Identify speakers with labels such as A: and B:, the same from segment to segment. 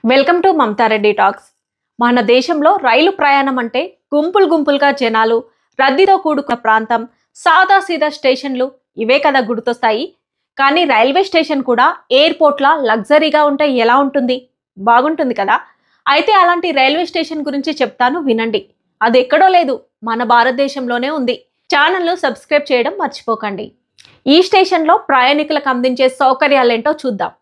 A: Welcome to Mamata Reddy talks. మన దేశంలో రైలు ప్రయాణం అంటే గుంపులు గుంపులుగా జనాలు, రద్దీతో కూడుకున్న ప్రాంతం, సాదాసీదా స్టేషన్లు ఇవే కదా గుర్తొస్తాయి. కానీ రైల్వే స్టేషన్ కూడా ఎయిర్పోర్ట్లా లగ్జరీగా ఉంటే ఎలా ఉంటుంది? బాగుంటుంది కదా. అయితే అలాంటి రైల్వే స్టేషన్ గురించి చెప్తాను, వినండి. అది ఎక్కడో లేదు, మన భారతదేశంలోనే ఉంది. ఛానల్ను సబ్స్క్రైబ్ చేయడం మర్చిపోకండి. ఈ స్టేషన్లో ప్రయాణికులకు అందించే సౌకర్యాలేంటో చూద్దాం.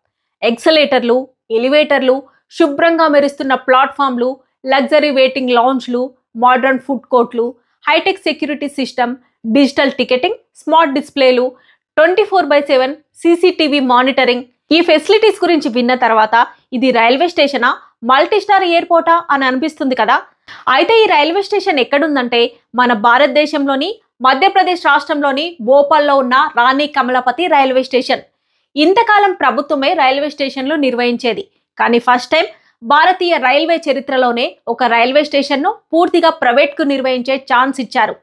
A: ఎక్సలేటర్లు, ఎలివేటర్లు, శుభ్రంగా మెరుస్తున్న ప్లాట్ఫామ్లు, లగ్జరీ వెయిటింగ్ లాంజ్లు, మోడర్న్ ఫుడ్ కోర్ట్లు, hitech security system, digital ticketing, smart డిస్ప్లేలు, 24/7 సీసీటీవీ మానిటరింగ్. ఈ ఫెసిలిటీస్ గురించి విన్న తర్వాత ఇది రైల్వే స్టేషనా, మల్టీ స్టార్ ఎయిర్పోర్టా అని అనిపిస్తుంది కదా. అయితే ఈ రైల్వే స్టేషన్ ఎక్కడుందంటే మన భారతదేశంలోని మధ్యప్రదేశ్ రాష్ట్రంలోని భోపాల్లో ఉన్న రాణి కమలాపతి రైల్వే స్టేషన్. ఇంతకాలం ప్రభుత్వమే రైల్వే స్టేషన్లు నిర్వహించేది. కానీ ఫస్ట్ టైం భారతీయ రైల్వే చరిత్రలోనే ఒక రైల్వే స్టేషన్ను పూర్తిగా ప్రైవేట్కు నిర్వహించే ఛాన్స్ ఇచ్చారు.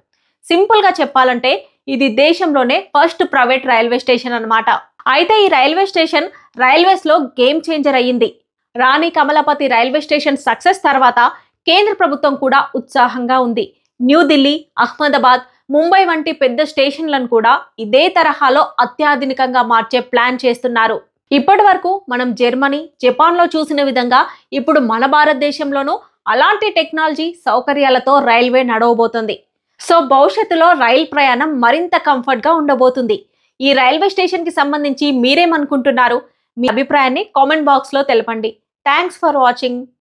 A: సింపుల్గా చెప్పాలంటే ఇది దేశంలోనే ఫస్ట్ ప్రైవేట్ రైల్వే స్టేషన్ అన్నమాట. అయితే ఈ రైల్వే స్టేషన్ రైల్వేస్లో గేమ్ చేంజర్ అయ్యింది. రాణి కమలాపతి రైల్వే స్టేషన్ సక్సెస్ తర్వాత కేంద్ర ప్రభుత్వం కూడా ఉత్సాహంగా ఉంది. న్యూఢిల్లీ, అహ్మదాబాద్, ముంబై వంటి పెద్ద స్టేషన్లను కూడా ఇదే తరహాలో అత్యాధునికంగా మార్చే ప్లాన్ చేస్తున్నారు. ఇప్పటి వరకు మనం జర్మనీ, జపాన్లో చూసిన విధంగా ఇప్పుడు మన భారతదేశంలోనూ అలాంటి టెక్నాలజీ సౌకర్యాలతో రైల్వే నడవబోతుంది. సో భవిష్యత్తులో రైల్ ప్రయాణం మరింత కంఫర్ట్గా ఉండబోతుంది. ఈ రైల్వే స్టేషన్కి సంబంధించి మీరేమనుకుంటున్నారు? మీ అభిప్రాయాన్ని కామెంట్ బాక్స్లో తెలపండి. Thanks for watching.